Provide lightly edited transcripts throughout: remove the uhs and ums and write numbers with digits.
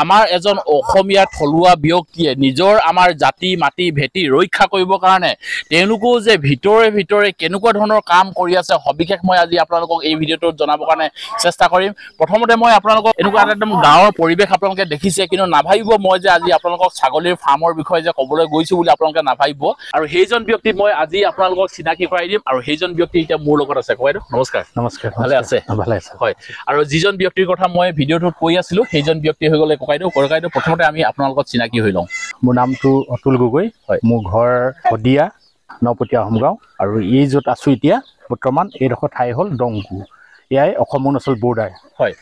আমাৰ এজন অসমীয়া থলুৱা ব্যক্তিয়ে নিজৰ আমাৰ জাতি মাটি ভেটি ৰক্ষা কৰিবৰ কাৰণে তেওঁলোকেও যে ভিতৰে কেনেকুৱা ধৰণৰ কাম কৰি আছে সবিশেষ মই আজি আপোনালোকক এই ভিডিঅ'টোত জনাবৰ কাৰণে চেষ্টা কৰিম। প্ৰথমতে মই আপোনালোকক এনেকুৱা এটা একদম গাঁৱৰ পৰিৱেশ আপোনালোকে দেখিছে, কিন্তু নাভাবিব মই যে আজি আপোনালোকক ছাগলীৰ ফাৰ্মৰ বিষয়ে যে ক'বলৈ গৈছোঁ বুলি আপোনালোকে নাভাবিব। আৰু সেইজন ব্যক্তিক মই আজি আপোনালোকক চিনাকি কৰাই দিম, আৰু সেইজন ব্যক্তি এতিয়া মোৰ লগত আছে। কয়তো নমস্কাৰ। নমস্কাৰ। ভালে আছে? ভালে আছে। হয়। আৰু যিজন ব্যক্তিৰ কথা মই ভিডিঅ'টোত কৈ আছিলোঁ সেইজন ব্যক্তি হৈ গ'লে ককাইদেউ। প্ৰথমতে আমি আপোনাৰ লগত চিনাকি হৈ লওঁ। মোৰ নামটো অতুল গগৈ। হয়। মোৰ ঘৰ শদিয়া নপটীয়া আহোমগাঁও, আৰু এই য'ত আছোঁ এতিয়া বৰ্তমান এইডোখৰ ঠাই হ'ল দংকু। এয়াই অসম অৰুণাচল বৰ্ডাৰ। হয়।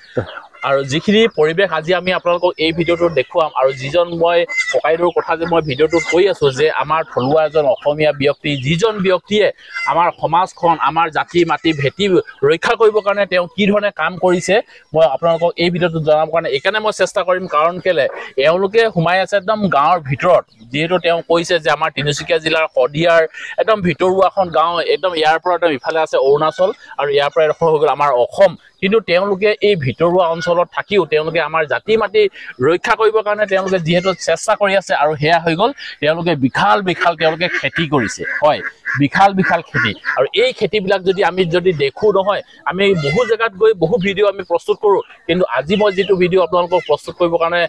আৰু যিখিনি পৰিৱেশ আজি আমি আপোনালোকক এই ভিডিঅ'টোত দেখুৱাম, আৰু যিজন মই ককাইদেউৰ কথা যে মই ভিডিঅ'টোত কৈ আছোঁ যে আমাৰ থলুৱা এজন অসমীয়া ব্যক্তি, যিজন ব্যক্তিয়ে আমাৰ সমাজখন আমাৰ জাতি মাটি ভেটি ৰক্ষা কৰিবৰ কাৰণে তেওঁ কি ধৰণে কাম কৰিছে মই আপোনালোকক এই ভিডিঅ'টোত জনাবৰ কাৰণে এইকাৰণে মই চেষ্টা কৰিম। কাৰণ কেলে এওঁলোকে সোমাই আছে একদম গাঁৱৰ ভিতৰত, যিহেতু তেওঁ কৈছে যে আমাৰ তিনিচুকীয়া জিলাৰ শদিয়াৰ একদম ভিতৰুৱা এখন গাঁও, একদম ইয়াৰ পৰা একদম ইফালে আছে অৰুণাচল আৰু ইয়াৰ পৰা এডোখৰ হৈ গ'ল আমাৰ অসম। কিন্তু তেওঁলোকে এই ভিতৰুৱা অঞ্চলত থাকিও তেওঁলোকে আমাৰ জাতি মাটি ৰক্ষা কৰিবৰ কাৰণে তেওঁলোকে যিহেতু চেষ্টা কৰি আছে, আৰু সেয়া হৈ গ'ল তেওঁলোকে বিশাল তেওঁলোকে খেতি কৰিছে। হয়, বিশাল খেতি। আৰু এই খেতিবিলাক আমি যদি দেখো নহয়, আমি বহু জেগাত গৈ বহু ভিডিঅ' আমি প্ৰস্তুত কৰোঁ, কিন্তু আজি মই যিটো ভিডিঅ' আপোনালোকক প্ৰস্তুত কৰিবৰ কাৰণে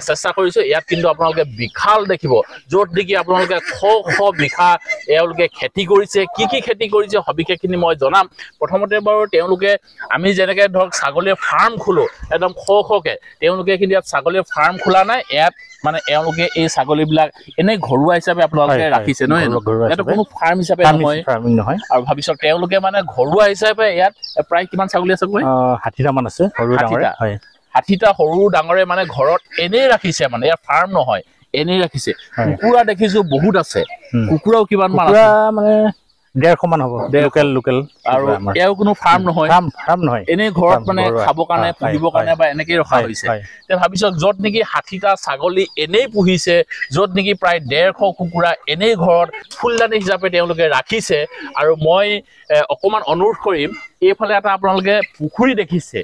চেষ্টা কৰিছোঁ, ইয়াত কিন্তু আপোনালোকে বিশাল দেখিব, য'ত নেকি আপোনালোকে শ বিঘা এওঁলোকে খেতি কৰিছে। কি খেতি কৰিছে সবিশেষখিনি মই জনাম। প্ৰথমতে বাৰু তেওঁলোকে আমি যেনেকৈ ধৰক ছাগলীৰ ফাৰ্ম খোলো একদম শকে, তেওঁলোকে কিন্তু ইয়াত ছাগলীৰ ফাৰ্ম খোলা নাই। ইয়াত মানে এওঁলোকে এই ছাগলীবিলাক এনেই ঘৰুৱা হিচাপে আপোনালোকে ৰাখিছে নহয়, এইটো কোনো ফাৰ্ম হিচাপে নহয়। আৰু ভাবিছক তেওঁলোকে মানে ঘৰুৱা হিচাপে ইয়াত প্ৰায় কিমান ছাগলী আছে? 60টা মান আছে। 60টা সৰু ডাঙৰে মানে ঘৰত এনেই ৰাখিছে, মানে ইয়াৰ ফাৰ্ম নহয়, এনেই ৰাখিছে। কুকুৰা দেখিছোঁ বহুত আছে। কুকুৰাও কিমান মান আছে? মানে 150 মান হ'ব। লোকেল। আৰু এও কোনো ফাৰ্ম নহয়, এনেই ঘৰত মানে খাবৰ কাৰণে পুহিবৰ কাৰণে বা এনেকেই ৰখা হৈছে। এতিয়া ভাবিছক য'ত নেকি 60টা ছাগলী এনেই পুহিছে, য'ত নেকি প্ৰায় 150 কুকুৰা এনেই ঘৰত ফুলদানি হিচাপে তেওঁলোকে ৰাখিছে। আৰু মই অকণমান অনুৰোধ কৰিম, এইফালে এটা আপোনালোকে পুখুৰী দেখিছে,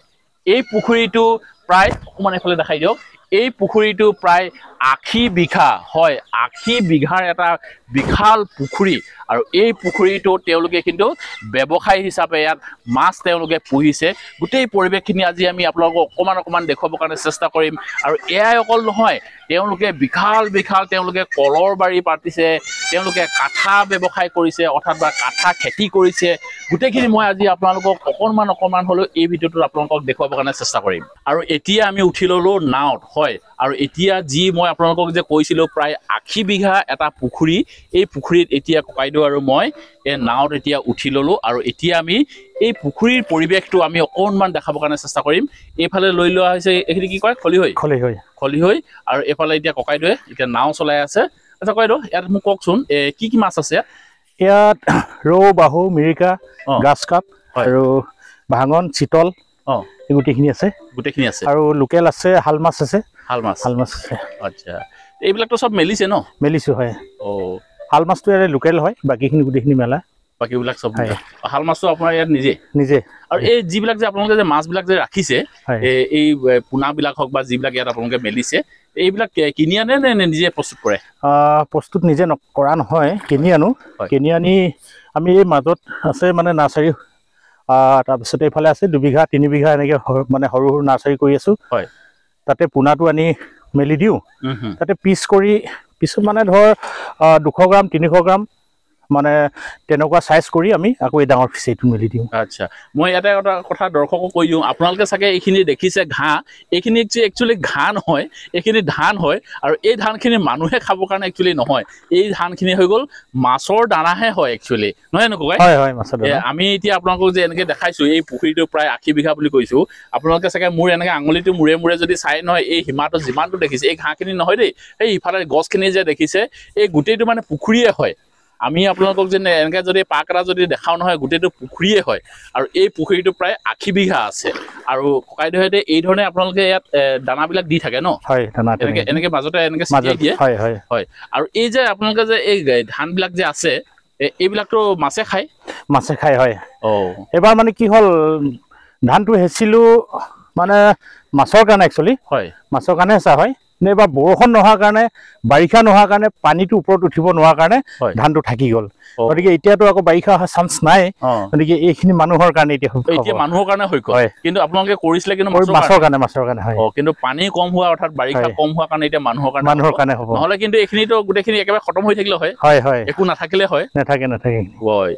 এই পুখুৰীটো প্ৰায় অকণমান এইফালে দেখাই দিয়ক। এই পুখুৰীটো প্ৰায় 80 বিঘা, হয় 80 বিঘাৰ এটা বিশাল পুখুৰী। আৰু এই পুখুৰীটো তেওঁলোকে কিন্তু ব্যৱসায় হিচাপে ইয়াত মাছ তেওঁলোকে পুহিছে। গোটেই পৰিৱেশখিনি আজি আমি আপোনালোকক অকণমান দেখুৱাবৰ কাৰণে চেষ্টা কৰিম। আৰু এয়াই অকল নহয়, তেওঁলোকে বিশাল তেওঁলোকে কলৰ বাৰী পাতিছে, তেওঁলোকে কাঠা ব্যৱসায় কৰিছে, অৰ্থাৎ বা কাঠা খেতি কৰিছে। গোটেইখিনি মই আজি আপোনালোকক অকণমান হ'লেও এই ভিডিঅ'টোত আপোনালোকক দেখুৱাবৰ কাৰণে চেষ্টা কৰিম। আৰু এতিয়া আমি উঠি ল'লোঁ নাৱত। হয়, আৰু এতিয়া যি মই আপোনালোকক যে কৈছিলোঁ প্ৰায় 80 বিঘা এটা পুখুৰী, এই পুখুৰীত এতিয়া ককাইদেউ আৰু মই এই নাৱত এতিয়া উঠি ল'লোঁ। আৰু এতিয়া আমি এই পুখুৰীৰ পৰিৱেশটো আমি অকণমান দেখাবৰ কাৰণে চেষ্টা কৰিম। এইফালে লৈ লোৱা হৈছে, এইখিনি কি কয়? খলিহৈ। আৰু এইফালে এতিয়া ককাইদেৱে এতিয়া নাও চলাই আছে। আচ্ছা ককাইদেউ, ইয়াত মোক কওকচোন কি মাছ আছে ইয়াত? ৰৌ, বাহু, মিৰিকা, গাছ কাপ আৰু ভাঙন, চিতল, গোটেইখিনি আছে। আৰু লোকেল আছে, শাল মাছ আছে। আচ্ছা, এইবিলাকতো চব মেলিছে ন? মেলিছোঁ, হয়। শাল মাছটো ইয়াত লোকেল হয়, বাকীখিনি গোটেইখিনি মেলা। বাকীবিলাক চব শাল মাছটো আপোনাৰ ইয়াত নিজে। আৰু এই যিবিলাক যে আপোনালোকে যে মাছবিলাক যে ৰাখিছে, এই পোনাবিলাক হওক বা যিবিলাক ইয়াত আপোনালোকে মেলিছে, এইবিলাক কিনি আনে নে নিজে প্ৰস্তুত কৰে? প্ৰস্তুত নিজে কৰা নহয়, কিনি আনো। কিনি আনি আমি এই মাজত আছে মানে নাৰ্চাৰী, তাৰপিছতে এইফালে আছে 2 বিঘা 3 বিঘা এনেকৈ মানে সৰু নাৰ্চাৰী কৰি আছোঁ। তাতে পোনাটো আনি মেলি দিওঁ, তাতে পিছত মানে ধৰ 200 গ্ৰাম 300 গ্ৰাম মানে তেনেকুৱা চাইজ কৰি আমি আকৌ এই ডাঙৰ ফিচাৰীটো মেলি দিওঁ। আচ্ছা, মই ইয়াতে এটা কথা দৰ্শকক কৈ দিওঁ, আপোনালোকে চাগে এইখিনি দেখিছে ঘাঁহ, এইখিনি একচুৱেলি ঘাঁহ নহয়, এইখিনি ধান হয়। আৰু এই ধানখিনি মানুহে খাবৰ কাৰণে একচুৱেলি নহয়, এই ধানখিনি হৈ গ'ল মাছৰ দানাহে হয় একচুৱেলি, নহয় নকয়? আমি এতিয়া আপোনালোকক যে এনেকৈ দেখাইছোঁ, এই পুখুৰীটো প্ৰায় 80 বিঘা বুলি কৈছোঁ। আপোনালোকে চাগে মোৰ এনেকৈ আঙুলিটো মূৰে যদি চাই নহয়, এই সীমাটো যিমানটো দেখিছে, এই ঘাঁহখিনি নহয় দেই, এই ইফালে গছখিনি যে দেখিছে, এই গোটেইটো মানে পুখুৰীয়ে হয়। আমি আপোনালোকক যে এনেকৈ যদি পাক এটা যদি দেখাওঁ নহয়, গোটেইটো পুখুৰীয়ে হয়। আৰু এই পুখুৰীটো প্ৰায় 80 বিঘা আছে। আৰু ককাইদেউহঁতে এই ধৰণে আপোনালোকে ইয়াত দানাবিলাক দি থাকে ন? এনেকৈ মাজতে এনেকৈ ছটিয়াই দিয়ে। হয়। আৰু এই যে আপোনালোকে যে এই ধানবিলাক যে আছে, এইবিলাকতো মাছে খায়? হয়। এবাৰ মানে কি হ'ল, ধানটো হেঁচিলোঁ মানে মাছৰ কাৰণে একচুৱেলি মাছৰ কাৰণে চা হয় নে বা বৰষুণ নোহোৱাৰ কাৰণে বাৰিষা নোহোৱাৰ কাৰণে পানীটো ওপৰত উঠিব নোৱাৰাৰ কাৰণে ধানটো থাকি গ'ল গতিকে এতিয়াতো আকৌ বাৰিষা অহা চান্স নাই গতিকে এইখিনি মানুহৰ কাৰণে এতিয়া মানুহৰ কাৰণে হৈ গ'ল কিন্তু আপোনালোকে কৰিছিলে কিন্তু মাছৰ কাৰণে হয় কিন্তু পানী কম হোৱা অৰ্থাৎ বাৰিষা কম হোৱাৰ কাৰণে এতিয়া মানুহৰ কাৰণে হ'ব নহ'লে কিন্তু এইখিনিতো গোটেইখিনি একেবাৰে খতম হৈ থাকিলে হয় একো নাথাকিলে হয় নাথাকে হয়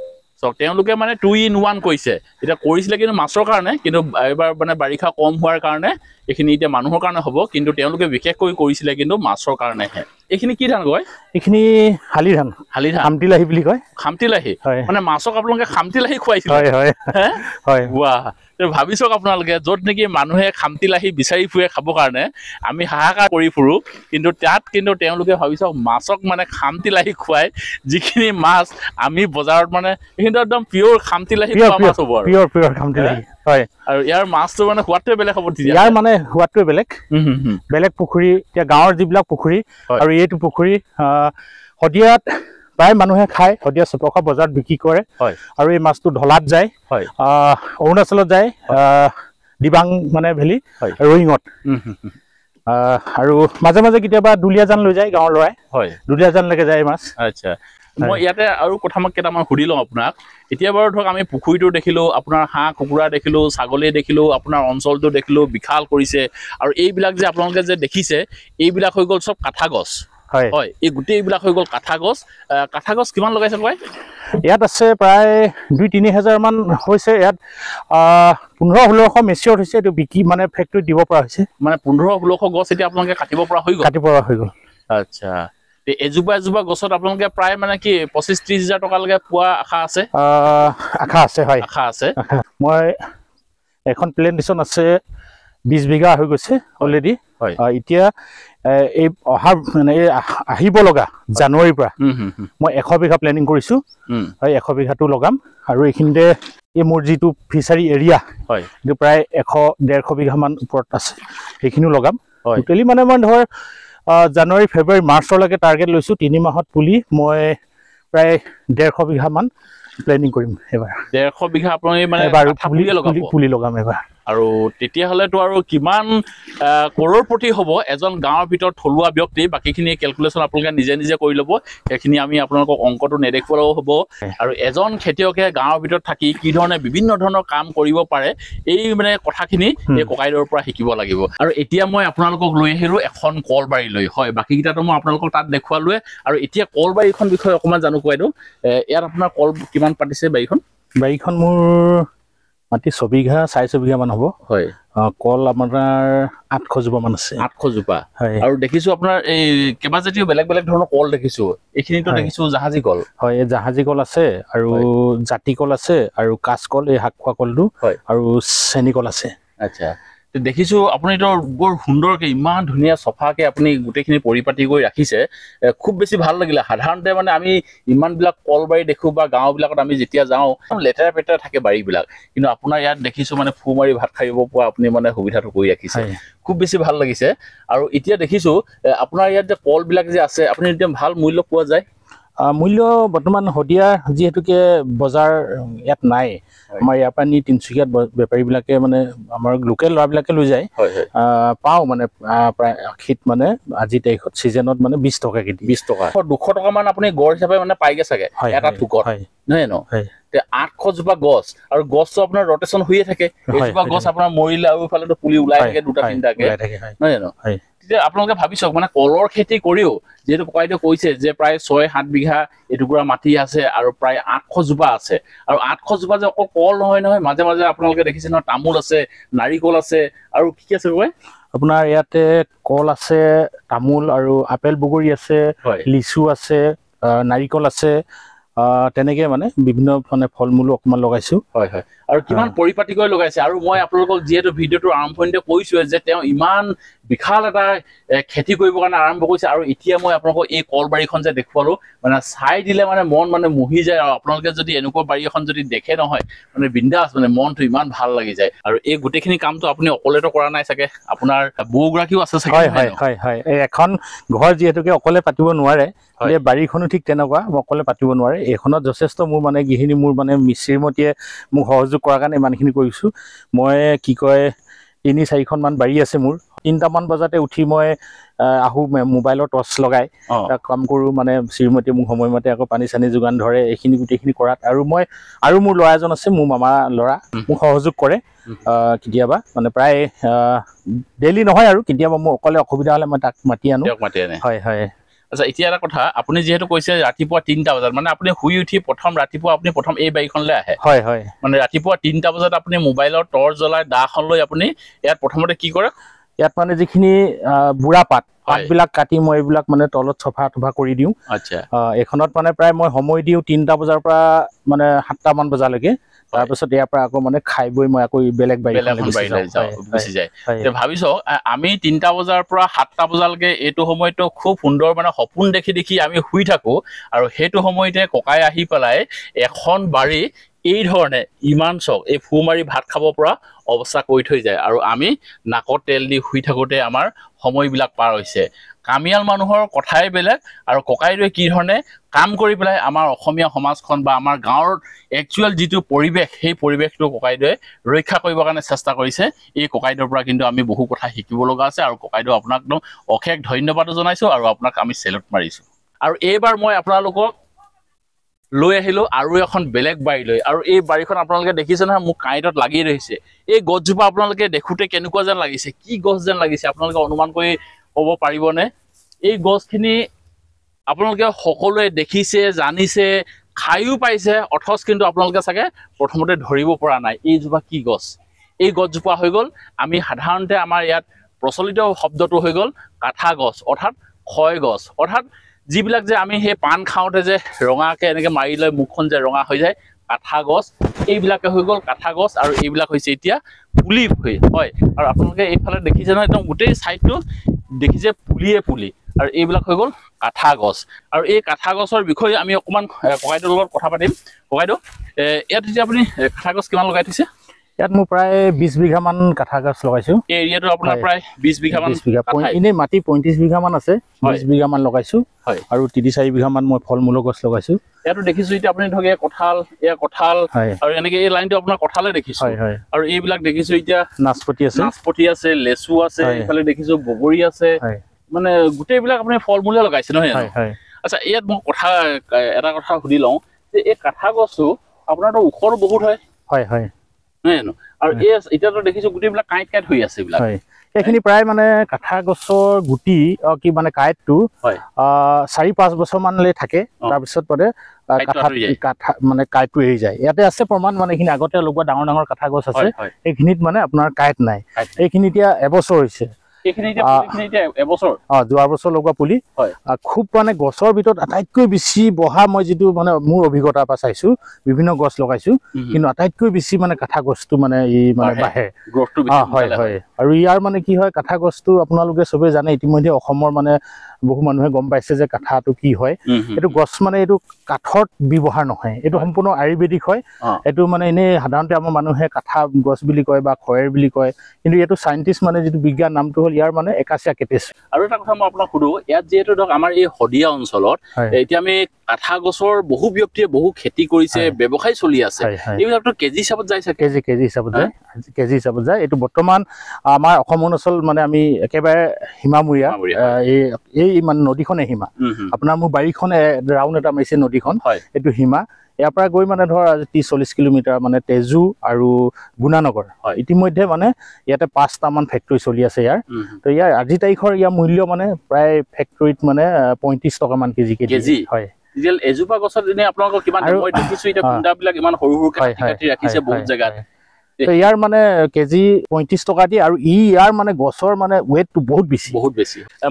তেওঁলোকে মানে 2 in 1 কৈছে এটা কৰিছিলে কিন্তু মাছৰ কাৰণে কিন্তু এবাৰ মানে বাৰিষা কম হোৱাৰ কাৰণে এইখিনি এতিয়া মানুহৰ কাৰণে হ'ব কিন্তু তেওঁলোকে বিশেষকৈ কৰিছিলে কিন্তু মাছৰ কাৰণেহে এইখিনি কি ধান কয় এইখিনি শালি ধান খামটিলাহী বুলি কয় খামটিলাহী মানে মাছক আপোনালোকে খামটিলাহী খুৱাইছিলে হয় বাহ ভাবি চাওক আপোনালোকে য'ত নেকি মানুহে খামটিলাহী বিচাৰি ফুৰে খাবৰ কাৰণে আমি হাহাকাৰ কৰি ফুৰো কিন্তু তাত কিন্তু তেওঁলোকে ভাবি চাওক মাছক মানে খামটিলাহী খুৱাই যিখিনি মাছ আমি বজাৰত মানে এইখিনি একদম পিয়ৰ খামটিলাহী খোৱা মাছ হ'ব আৰু পিয়ৰ খামটিলাহী হয় আৰু ইয়াৰ মাছটো মানে সোৱাদটোৱে বেলেগ হ'ব তেতিয়া ইয়াৰ মানে সোৱাদটোৱে বেলেগ পুখুৰী এতিয়া গাঁৱৰ যিবিলাক পুখুৰী আৰু এইটো পুখুৰী শদিয়াত প্ৰায় মানুহে খায় শদিয়া চপখা বজাৰত বিক্ৰী কৰে আৰু এই মাছটো ঢলাত যায় অৰুণাচলত যায় দিবাং মানে ভেলি ৰয়িঙত আৰু মাজে মাজে কেতিয়াবা দুলীয়াজান লৈ যায় গাঁৱৰ ল'ৰাই দুলীয়াজানলৈকে যায় মাছ আচ্ছা মই ইয়াতে আৰু কথা কেইটামান সুধি লওঁ আপোনাক এতিয়া বাৰু ধৰক আমি পুখুৰীটো দেখিলোঁ আপোনাৰ হাঁহ কুকুৰা দেখিলোঁ ছাগলী দেখিলোঁ আপোনাৰ অঞ্চলটো দেখিলোঁ বিশাল কৰিছে আৰু এইবিলাক যে আপোনালোকে যে দেখিছে এইবিলাক হৈ গ'ল চব কাঠা গছ হয় এই গোটেইবিলাক হৈ গ'ল কাঠা গছ কিমান লগাইছে কয় ইয়াত আছে প্ৰায় 2-3 হাজাৰ মান হৈছে ইয়াত 1500-1600 মেচিয়ৰ হৈছে এইটো বিক্ৰী মানে ফেক্টৰীত দিব পৰা হৈছে মানে 1500-1600 গছ এতিয়া আপোনালোকে কাটিব পৰা হৈ গ'ল আচ্ছা এজোপা গছত আপোনালোকে প্ৰায় মানে কি 25-30 হাজাৰ টকালৈকে পোৱা আশা আছে মই এখন প্লেণ্টেশ্যন আছে 20 বিঘা হৈ গৈছে অলৰেডি এতিয়া এই অহা মানে আহিব লগা জানুৱাৰীৰ পৰা মই 100 বিঘা প্লেনিং কৰিছোঁ হয় 100 বিঘাটো লগাম আৰু এইখিনিতে এই মোৰ যিটো ফিচাৰী এৰিয়া এইটো প্ৰায় 100-150 বিঘামান ওপৰত আছে সেইখিনিও লগাম টোটেলি মানে মই ধৰ জানুৱাৰী ফেব্ৰুৱাৰী মাৰ্চলৈকে টাৰ্গেট লৈছোঁ 3 মাহত পুলি মই প্ৰায় 150 বিঘামান প্লেনিং কৰিম এবাৰ 150 বিঘা আপুনি মানে পুলি লগাম এবাৰ আৰু তেতিয়াহ'লেতো আৰু কিমান কৰৰপতি হ'ব এজন গাঁৱৰ ভিতৰত থলুৱা ব্যক্তি বাকীখিনি কেলকুলেশ্যন আপোনালোকে নিজে কৰি ল'ব সেইখিনি আমি আপোনালোকক অংকটো নেদেখুৱালেও হ'ব আৰু এজন খেতিয়কে গাঁৱৰ ভিতৰত থাকি কি ধৰণে বিভিন্ন ধৰণৰ কাম কৰিব পাৰে এই মানে কথাখিনি এই ককাইদেউৰ পৰা শিকিব লাগিব আৰু এতিয়া মই আপোনালোকক লৈ আহিলোঁ এখন কলবাৰীলৈ হয় বাকীকেইটাতো মই আপোনালোকক তাত দেখুৱালোৱে আৰু এতিয়া কলবাৰীখন বিষয়ে অকণমান জানো ককাইদেউ ইয়াত আপোনাৰ কল কিমান পাতিছে বাৰীখন মোৰ মাটি 6 বিঘা 4.5 বিঘা মান হ'ব হয় কল আপোনাৰ 800 জোপা মান আছে 800 জোপা আৰু দেখিছো আপোনাৰ এই কেইবাজাতীয় বেলেগ ধৰণৰ কল দেখিছো এইখিনিতো দেখিছো জাহাজী কল হয় এই জাহাজী কল আছে আৰু জাতি কল আছে আৰু কাঁচকল এই শাক খোৱা কলটো আৰু চেনি কল আছে আচ্ছা দেখিছো আপুনি তো বৰ সুন্দৰকে ইমান ধুনীয়া চফাকে আপুনি গোটেইখিনি পৰিপাটি কৰি ৰাখিছে খুব বেছি ভাল লাগিলে সাধাৰণতে মানে আমি ইমানবিলাক কলবাৰী দেখো বা গাঁওবিলাকত আমি যেতিয়া যাওঁ লেতেৰা পেতেৰা থাকে বাৰীবিলাক কিন্তু আপোনাৰ ইয়াত দেখিছো মানে ফু মাৰি ভাত খাব পৰা আপুনি মানে সুবিধাটো কৰি ৰাখিছে খুব বেছি ভাল লাগিছে আৰু এতিয়া দেখিছো আপোনাৰ ইয়াত যে কলবিলাক যে আছে আপুনি এতিয়া ভাল মূল্য পোৱা যায় মূল্য বৰ্তমান শদিয়া যিহেতুকে বজাৰ ইয়াত নাই আমাৰ ইয়াৰ পৰা নি তিনিচুকীয়াত বেপাৰীবিলাকে মানে আমাৰ লোকেল ল'ৰাবিলাকে লৈ যায় পাওঁ মানে প্ৰায় আশীত মানে আজি তাৰিখত ছিজনত মানে 20 টকা কেজি 20 টকা 200 টকা মান আপুনি গড় হিচাপে মানে পাইগে চাগে এটা থুকত নহয় ন 800 জোপা গছ আৰু গছটো আপোনাৰ ৰটেশ্যন হৈয়ে থাকে এইজোপা গছ আপোনাৰ মৰিলে আৰু ইফালেতো পুলি ওলাই থাকে 2-3টাকে নহয় জানো তেতিয়া আপোনালোকে ভাবি চাওক মানে কলৰ খেতি কৰিও যেহেতু ককাইদেউ কৈছে যে প্ৰায় 6-7 বিঘা এটুকুৰা মাটি আছে আৰু প্ৰায় 800 জোপা আছে আৰু 800 জোপা যে অকল কল নহয় মাজে মাজে আপোনালোকে দেখিছে নহয় তামোল আছে নাৰিকল আছে আৰু কি আছে কয় আপোনাৰ ইয়াতে কল আছে তামোল আৰু আপেল বগৰী আছে লিচু আছে নাৰিকল আছে তেনেকে মানে বিভিন্ন মানে ফল মূল অকমান লগাইছো আৰু কিমান পৰিপাটি কৰি লগাইছে আৰু মই আপোনালোকক যেহেতু ভিডিঅ'টো আৰম্ভণিতে কৈছোৱে যে তেওঁ ইমান বিশাল এটা খেতি কৰিবৰ কাৰণে আৰম্ভ কৰিছে আৰু এতিয়া মই আপোনালোকক এই কলবাৰীখন যে দেখুৱালো মানে চাই দিলে মানে মন মানে মুহি যায় আৰু আপোনালোকে যদি এনেকুৱা বাৰী এখন যদি দেখে নহয় মানে বিন্দাস মানে মনটো ইমান ভাল লাগি যায় আৰু এই গোটেইখিনি কামটো আপুনি অকলেতো কৰা নাই চাগে আপোনাৰ বৌগৰাকীও আছে চাগে হয় এই এখন ঘৰ যিহেতুকে অকলে পাতিব নোৱাৰে এই বাৰীখনো ঠিক তেনেকুৱা অকলে পাতিব নোৱাৰে এইখনত যথেষ্ট মোৰ মানে গৃহিণী মোৰ মানে মিশ্ৰীমতীয়ে মোক সহযোগ কৰাৰ কাৰণে ইমানখিনি কৰিছোঁ মই কি কয় 3-4খন মান বাৰী আছে মোৰ 3টামান বজাতে উঠি মই আহো মোবাইলৰ টৰ্চ লগাই কাম কৰোঁ মানে শ্ৰীমতী মোক সময়মতে আকৌ পানী চানী যোগান ধৰে এইখিনি গোটেইখিনি কৰাত আৰু মোৰ ল'ৰা এজন আছে মোৰ মামা ল'ৰা মোক সহযোগ কৰে কেতিয়াবা মানে প্ৰায় ডেইলি নহয় আৰু কেতিয়াবা মোৰ অকলে অসুবিধা হ'লে মই তাক মাতি আনো হয় হয় আচ্ছা এতিয়া এটা কথা আপুনি যেহেতু কৈছে ৰাতিপুৱা 3টা বজাত মানে আপুনি শুই উঠি ৰাতিপুৱা আপুনি প্ৰথম এই বাৰীখনলৈ আহে হয় হয় মানে ৰাতিপুৱা 3টা বজাত আপুনি মোবাইলৰ টৰ্চ জ্বলাই দাখন লৈ আপুনি ইয়াত প্ৰথমতে কি কৰে ইয়াত মানে যিখিনি বুঢ়া পাতবিলাক কাটি মই এইবিলাক মানে তলত চফা কৰি দিওঁ আচ্ছা এখনত মানে প্ৰায় মই সময় দিওঁ 3টা বজাৰ পৰা মানে 7টামান বজালৈকে তাৰপিছত ইয়াৰ পৰা আকৌ মানে খাই বৈ মই আকৌ বেলেগ বাৰীলৈ গুচি যায় ভাবিছ আমি 3টা বজাৰ পৰা 7টা বজালৈকে এইটো সময়তো খুব সুন্দৰ মানে সপোন দেখি আমি শুই থাকো আৰু সেইটো সময়তে ককাই আহি পেলাই এখন বাৰী এই ধৰণে ইমান চক এই ফু মাৰি ভাত খাব পৰা অৱস্থা কৰি থৈ যায় আৰু আমি নাকত তেল দি শুই থাকোঁতে আমাৰ সময়বিলাক পাৰ হৈছে কামিয়াল মানুহৰ কথাই বেলেগ আৰু ককাইদেৱে কি ধৰণে কাম কৰি পেলাই আমাৰ অসমীয়া সমাজখন বা আমাৰ গাঁৱৰ একচুৱেল যিটো পৰিৱেশ সেই পৰিৱেশটো ককাইদেৱে ৰক্ষা কৰিবৰ কাৰণে চেষ্টা কৰিছে এই ককাইদেউৰ পৰা কিন্তু আমি বহু কথা শিকিব লগা আছে আৰু ককাইদেউ আপোনাক একদম অশেষ ধন্যবাদো জনাইছোঁ আৰু আপোনাক আমি চেলুট মাৰিছোঁ আৰু এইবাৰ মই আপোনালোকক লৈ আহিলোঁ আৰু এখন বেলেগ বাৰী লৈ আৰু এই বাৰীখন আপোনালোকে দেখিছে নহয় মোক কাঁইটত লাগি ৰহিছে এই গছজোপা আপোনালোকে দেখোঁতে কেনেকুৱা যেন লাগিছে কি গছ যেন লাগিছে আপোনালোকে অনুমান কৰি ক'ব পাৰিবনে এই গছখিনি আপোনালোকে সকলোৱে দেখিছে জানিছে খায়ো পাইছে অথচ কিন্তু আপোনালোকে চাগে প্ৰথমতে ধৰিব পৰা নাই এইজোপা কি গছ এই গছজোপা হৈ গ'ল আমি সাধাৰণতে আমাৰ ইয়াত প্ৰচলিত শব্দটো হৈ গ'ল কাঠা গছ অৰ্থাৎ খয় গছ অৰ্থাৎ যিবিলাক যে আমি সেই পাণ খাওঁতে যে ৰঙাকৈ এনেকৈ মাৰি লৈ মুখখন যে ৰঙা হৈ যায় কাঠা গছ এইবিলাকে হৈ গ'ল কাঠা গছ আৰু এইবিলাক হৈছে এতিয়া পুলি হয় আৰু আপোনালোকে এইফালে দেখিছে নহয় একদম গোটেই ছাইডটো দেখিছে পুলি আৰু এইবিলাক হৈ গ'ল কাঠা গছ আৰু এই কাঠা গছৰ বিষয়ে আমি অকণমান ককাইদেউৰ লগত কথা পাতিম ককাইদেউ ইয়াত এতিয়া আপুনি কাঠা গছ কিমান লগাই থৈছে ইয়াত মই প্ৰায় 20 বিঘামান কাঠা গছ লগাইছোঁ এই এৰিয়াটো আপোনাৰ প্ৰায় 20 বিঘামান এনেই মাটি 35 বিঘামান আছে 20 বিঘামান লগাইছোঁ হয় আৰু 3-4 বিঘামান মই ফল মূলৰ গছ লগাইছোঁ ইয়াতো দেখিছোঁ এতিয়া আপুনি ধৰক কঁঠাল আৰু এনেকৈ এই লাইনটো আপোনাৰ কঁঠালে দেখিছোঁ আৰু এইবিলাক দেখিছোঁ এতিয়া নাচপতি আছে লেচু আছে এইফালে দেখিছোঁ বগৰী আছে মানে গোটেইবিলাক আপুনি ফল মূলে লগাইছে নহয় আচ্ছা ইয়াত মই এটা কথা সুধি লওঁ যে এই কাঠা গছটো আপোনাৰতো ওখৰো বহুত হয় আৰু এতিয়াতো দেখিছোঁ গোটেইবিলাক কাঁইট হৈ আছে এইবিলাক এইখিনি প্ৰায় মানে কাঠা গছৰ গুটি কি মানে কাঁইটটো 4-5 বছৰমানলৈ থাকে তাৰপিছত মানে কাঠা মানে কাঁইটটো এৰি যায় ইয়াতে আছে প্ৰমাণ মানে এইখিনি আগতে লগোৱা ডাঙৰ কাঠা গছ আছে এইখিনিত মানে আপোনাৰ কাঁইট নাই এইখিনি এতিয়া এবছৰ হৈছে যোৱা বছৰ লগোৱা পুলি খুব মানে গছৰ ভিতৰত আটাইতকৈ বেছি বহা মই যিটো মানে মোৰ অভিজ্ঞতাৰ পৰা চাইছোঁ বিভিন্ন গছ লগাইছোঁ কিন্তু আটাইতকৈ বেছি মানে কাঠা গছটো মানে ই মানে বাঢ়ে হয় আৰু ইয়াৰ মানে কি হয় কাঠা গছটো আপোনালোকে চবেই জানে ইতিমধ্যে অসমৰ মানে বহু মানুহে গম পাইছে যে কাঠাটো কি হয় এইটো গছ মানে এইটো কাঠত ব্যৱহাৰ নহয় এইটো সম্পূৰ্ণ আয়ুৰ্বেদিক হয় এইটো মানে এনেই সাধাৰণতে আমাৰ মানুহে কাঠা গছ বুলি কয় বা খয়েৰ বুলি কয় কিন্তু এইটো চাইণ্টিষ্ট মানে যিটো বিজ্ঞান নামটো হ'ল ইয়াৰ মানে একাচিয়া কেটেছ আৰু এটা কথা মই আপোনাক সুধো ইয়াত যিহেতু ধৰক আমাৰ এই শদিয়া অঞ্চলত এতিয়া আমি কাঠা গছৰ বহু ব্যক্তিয়ে বহু খেতি কৰিছে ব্যৱসায় চলি আছে এইবিলাকতো কেজি হিচাপত যায় কেজি হিচাপত যায় এইটো বৰ্তমান আমাৰ অসম অঞ্চল মানে আমি একেবাৰে সীমামূৰীয়া এই মানে নদীখনে সীমা আপোনাৰ মোৰ বাৰীখনে ৰাউণ্ড এটা মাৰিছে নদীখন এইটো সীমা ইয়াৰ পৰা গৈ মানে ধৰ 30-40 কিলোমিটাৰ মানে তেজু আৰু গুণানগৰ ইতিমধ্যে মানে ইয়াতে 5টামান ফেক্টৰী চলি আছে ইয়াৰ তো ইয়াৰ আজি তাৰিখৰ ইয়াৰ মূল্য মানে প্ৰায় ফেক্টৰীত মানে 35 টকামান কেজি হয় এজোপা গছত এনে আপোনালোকৰ কিমান মই দেখিছোঁ এতিয়া কুণ্ডাবিলাক ইমান সৰু কাটি ৰাখিছে বহুত জেগাত তো ইয়াৰ মানে কেজি 35 টকা দিয়ে আৰু ইয়াৰ মানে গছৰ মানে ৱেটটো বহুত বেছি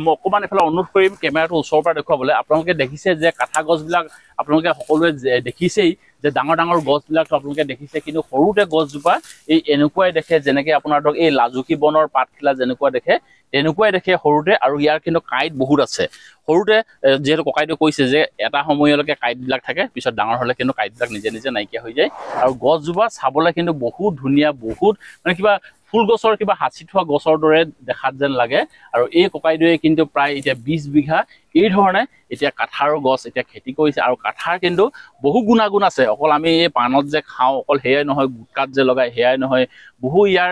মই অকণমান এইফালে অনুৰোধ কৰিম কেমেৰাটো ওচৰৰ পৰা দেখুৱাবলৈ আপোনালোকে দেখিছে যে কাঠা গছবিলাক আপোনালোকে সকলোৱে দেখিছেই যে ডাঙৰ গছবিলাকতো আপোনালোকে দেখিছে কিন্তু সৰুতে গছজোপা এই এনেকুৱাই দেখে যেনেকৈ আপোনাৰ ধৰক এই লাজুকী বনৰ পাতখিলা যেনেকুৱা দেখে তেনেকুৱাই দেখে সৰুতে আৰু ইয়াৰ কিন্তু কাঁইট বহুত আছে সৰুতে যিহেতু ককাইদেউ কৈছে যে এটা সময়লৈকে কাঁইটবিলাক থাকে পিছত ডাঙৰ হ'লে কিন্তু কাঁইটবিলাক নিজে নাইকিয়া হৈ যায় আৰু গছজোপা চাবলৈ কিন্তু বহুত ধুনীয়া বহুত মানে কিবা ফুল গছৰ কিবা হাঁচি থোৱা গছৰ দৰে দেখাত যেন লাগে আৰু এই ককাইদেৱে কিন্তু প্ৰায় এতিয়া 20 বিঘা এই ধৰণে এতিয়া কাঠাৰৰ গছ এতিয়া খেতি কৰিছে আৰু কাঠাৰ কিন্তু বহু গুণাগুণ আছে অকল আমি এই পাণত যে খাওঁ অকল সেয়াই নহয় গুটকাত যে লগাই সেয়াই নহয় বহু ইয়াৰ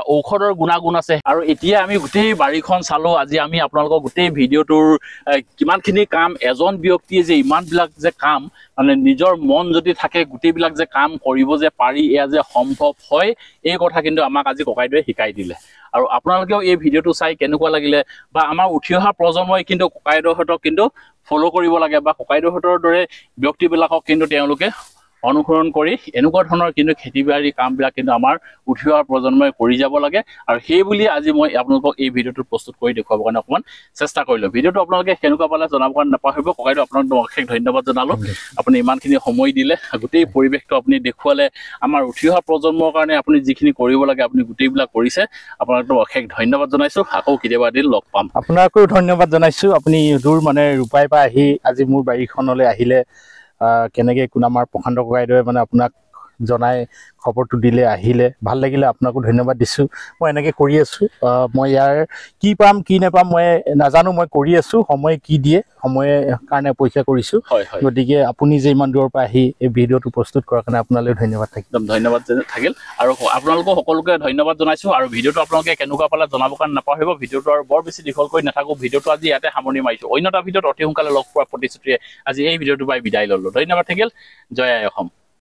ঔষধৰ গুণাগুণ আছে আৰু এতিয়া আমি গোটেই বাৰীখন চালো আজি আমি আপোনালোকক গোটেই ভিডিঅ'টোৰ কিমানখিনি কাম এজন ব্যক্তিয়ে যে ইমানবিলাক যে কাম মানে নিজৰ মন যদি থাকে গোটেইবিলাক যে কাম কৰিব যে পাৰি এয়া যে সম্ভৱ হয় এই কথা কিন্তু আমাক আজি ককাইদেৱে শিকাই দিলে আৰু আপোনালোকেও এই ভিডিঅ'টো চাই কেনেকুৱা লাগিলে বা আমাৰ উঠি অহা প্ৰজন্মই কিন্তু ককাইদেউহঁতক কিন্তু ফ'ল' কৰিব লাগে বা ককাইদেউহঁতৰ দৰে ব্যক্তিবিলাকক কিন্তু তেওঁলোকে অনুসৰণ কৰি এনেকুৱা ধৰণৰ কিন্তু খেতি বাৰী কামবিলাক কিন্তু আমাৰ উঠি অহা প্ৰজন্মই কৰি যাব লাগে আৰু সেই বুলি আজি মই আপোনালোকক এই ভিডিঅ'টো প্ৰস্তুত কৰি দেখুৱাবৰ কাৰণে অকণমান চেষ্টা কৰিলোঁ ভিডিঅ'টো আপোনালোকে কেনেকুৱা পালে জনাব কাৰণে নাপাহৰিব ককাইদেউ আপোনাক অশেষ ধন্যবাদ জনালোঁ আপুনি ইমানখিনি সময় দিলে গোটেই পৰিৱেশটো আপুনি দেখুৱালে আমাৰ উঠি অহা প্ৰজন্মৰ কাৰণে আপুনি যিখিনি কৰিব লাগে আপুনি গোটেইবিলাক কৰিছে আপোনাকতো অশেষ ধন্যবাদ জনাইছোঁ আকৌ কেতিয়াবা এদিন লগ পাম আপোনাকো ধন্যবাদ জনাইছোঁ আপুনি দূৰ মানে ৰূপাইৰ পৰা আহি আজি মোৰ বাৰীখনলৈ আহিলে কেনেকৈ কোন আমাৰ প্ৰশান্ত ককাইদেৱে মানে আপোনাক জনাই খবৰটো দিলে আহিলে ভাল লাগিলে আপোনাকো ধন্যবাদ দিছোঁ মই এনেকৈ কৰি আছোঁ মই ইয়াৰ কি পাম কি নাপাম মই নাজানো মই কৰি আছোঁ সময়ে কি দিয়ে সময়ে কাৰণে অপেক্ষা কৰিছোঁ গতিকে আপুনি যে ইমান দূৰৰ পৰা আহি এই ভিডিঅ'টো প্ৰস্তুত কৰাৰ কাৰণে আপোনালৈ ধন্যবাদ থাকিল একদম ধন্যবাদ থাকিল আৰু আপোনালোকক সকলোকে ধন্যবাদ জনাইছোঁ আৰু ভিডিঅ'টো আপোনালোকে কেনেকুৱা পালে জনাবৰ কাৰণে নাপাহৰিব ভিডিঅ'টো আৰু বৰ বেছি দীঘল কৰি নাথাকোঁ ভিডিঅ'টো আজি ইয়াতে সামৰণি মাৰিছোঁ অন্য এটা ভিডিঅ'ত অতি সোনকালে লগ পোৱাৰ প্ৰতিশ্ৰুতিৰে আজি এই ভিডিঅ'টো পাই বিদায় ল'লোঁ ধন্যবাদ থাকিল জয় আই অসম